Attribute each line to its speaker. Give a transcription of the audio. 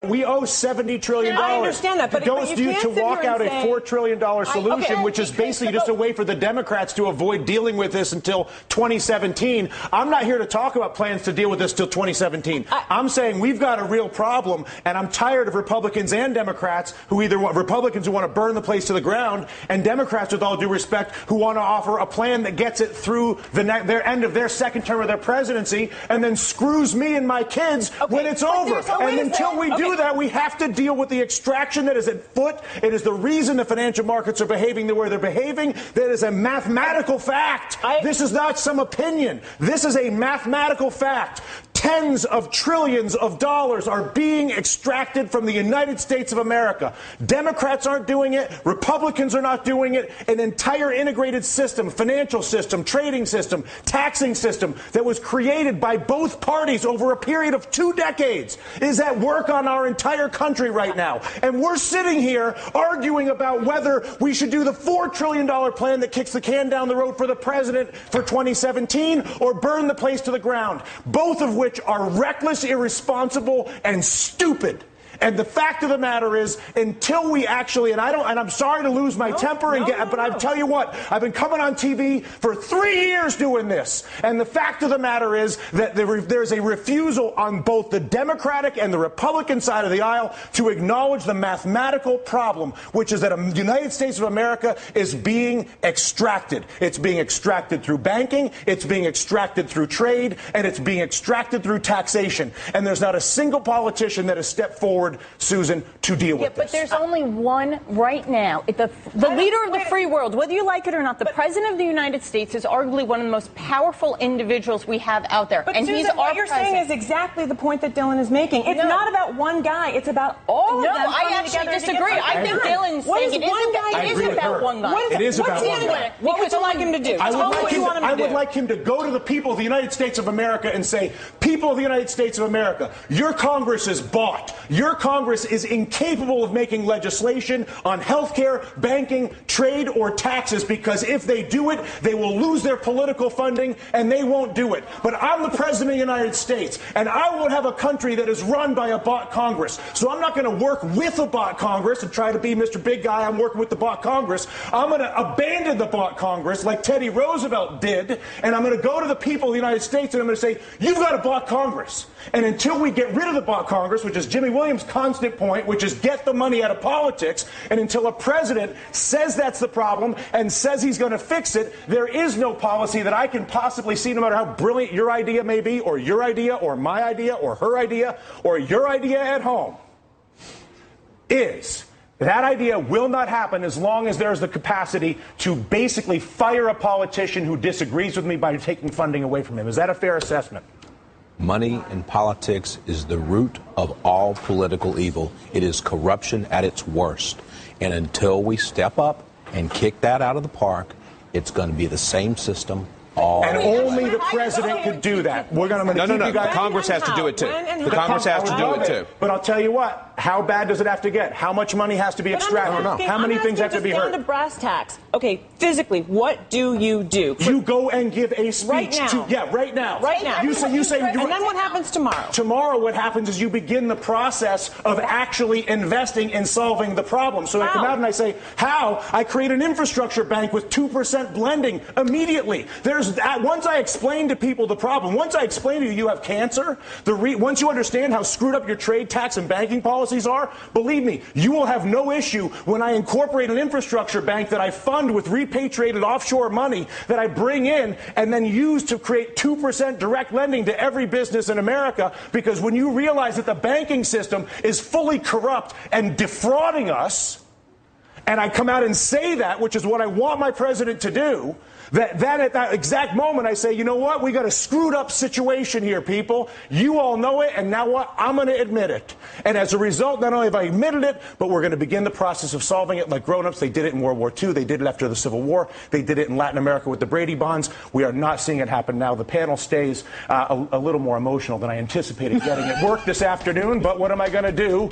Speaker 1: We owe $70 trillion.
Speaker 2: I understand that, but
Speaker 1: to walk out a $4 trillion solution, which is basically just a way for the Democrats to avoid dealing with this until 2017. I'm not here to talk about plans to deal with this till 2017. I'm saying we've got a real problem, and I'm tired of Republicans and Democrats who either want Republicans who want to burn the place to the ground, and Democrats, with all due respect, who want to offer a plan that gets it through their end of their second term of their presidency, and then screws me and my kids when it's over. And until we do that, we have to deal with the extraction that is at foot. It is the reason the financial markets are behaving the way they're behaving. That is a mathematical fact. This is not some opinion. This is a mathematical fact. Tens of trillions of dollars are being extracted from the United States of America. Democrats aren't doing it. Republicans are not doing it. An entire integrated system, financial system, trading system, taxing system that was created by both parties over a period of 2 decades is at work on our entire country right now. And we're sitting here arguing about whether we should do the $4 trillion plan that kicks the can down the road for the president for 2017 or burn the place to the ground, both of which are reckless, irresponsible, and stupid. And the fact of the matter is, until we actually, and I'm sorry to lose my temper, but I tell you what, I've been coming on TV for 3 years doing this. And the fact of the matter is that there's a refusal on both the Democratic and the Republican side of the aisle to acknowledge the mathematical problem, which is that the United States of America is being extracted. It's being extracted through banking, it's being extracted through trade, and it's being extracted through taxation. And there's not a single politician that has stepped forward, Susan, to deal with this.
Speaker 3: But there's only one right now. The leader of the free world, whether you like it or not, the president of the United States is arguably one of the most powerful individuals we have out there.
Speaker 2: But
Speaker 3: and
Speaker 2: Susan,
Speaker 3: he's
Speaker 2: what you're saying is exactly the point that Dylan is making. It's not about one guy. It's about all of them.
Speaker 3: No, I actually disagree. I think Dylan's saying it is about one guy.
Speaker 1: It is about one guy.
Speaker 2: What would you like him to do?
Speaker 1: I would like him to go to the people of the United States of America and say, people of the United States of America, your Congress is bought. Your Congress is incapable of making legislation on health care, banking, trade, or taxes, because if they do it, they will lose their political funding, and they won't do it. But I'm the President of the United States, and I will have a country that is run by a bought Congress. So I'm not going to work with a bought Congress and try to be Mr. Big Guy. I'm working with the bought Congress. I'm going to abandon the bought Congress like Teddy Roosevelt did, and I'm going to go to the people of the United States, and I'm going to say, you've got a bought Congress. And until we get rid of the bought Congress, which is Jimmy Williams' constant point, which is get the money out of politics, and until a president says that's the problem and says he's going to fix it, there is no policy that I can possibly see, no matter how brilliant your idea may be, or your idea, or my idea, or her idea, or your idea at home, is that idea will not happen as long as there's the capacity to basically fire a politician who disagrees with me by taking funding away from him. Is that a fair assessment?
Speaker 4: Money in politics is the root of all political evil. It is corruption at its worst. And until we step up and kick that out of the park, it's going to be the same system all
Speaker 1: and only the president could do that. We're going to keep you guys.
Speaker 4: Congress has to do it too. The Congress has to do it too.
Speaker 1: But I'll tell you what. How bad does it have to get? How much money has to be extracted? How many things have to be heard?
Speaker 2: Down to brass tacks. Okay, physically, what do?
Speaker 1: You go and give a speech
Speaker 2: right now.
Speaker 1: Right now.
Speaker 2: Right now.
Speaker 1: You say.
Speaker 2: And then what happens tomorrow?
Speaker 1: Tomorrow, what happens is you begin the process of actually investing in solving the problem. So I come out and I say, how? I create an infrastructure bank with 2% blending immediately. Once I explain to people the problem, once I explain to you have cancer, once you understand how screwed up your trade, tax, and banking policies are, believe me, you will have no issue when I incorporate an infrastructure bank that I fund with repatriated offshore money that I bring in and then use to create 2% direct lending to every business in America. Because when you realize that the banking system is fully corrupt and defrauding us, and I come out and say that, which is what I want my president to do, that at that exact moment I say, you know what, we got a screwed up situation here, people. You all know it, and now what? I'm going to admit it. And as a result, not only have I admitted it, but we're going to begin the process of solving it like grown-ups. They did it in World War II. They did it after the Civil War. They did it in Latin America with the Brady bonds. We are not seeing it happen now. The panel stays a little more emotional than I anticipated getting at work this afternoon, but what am I going to do?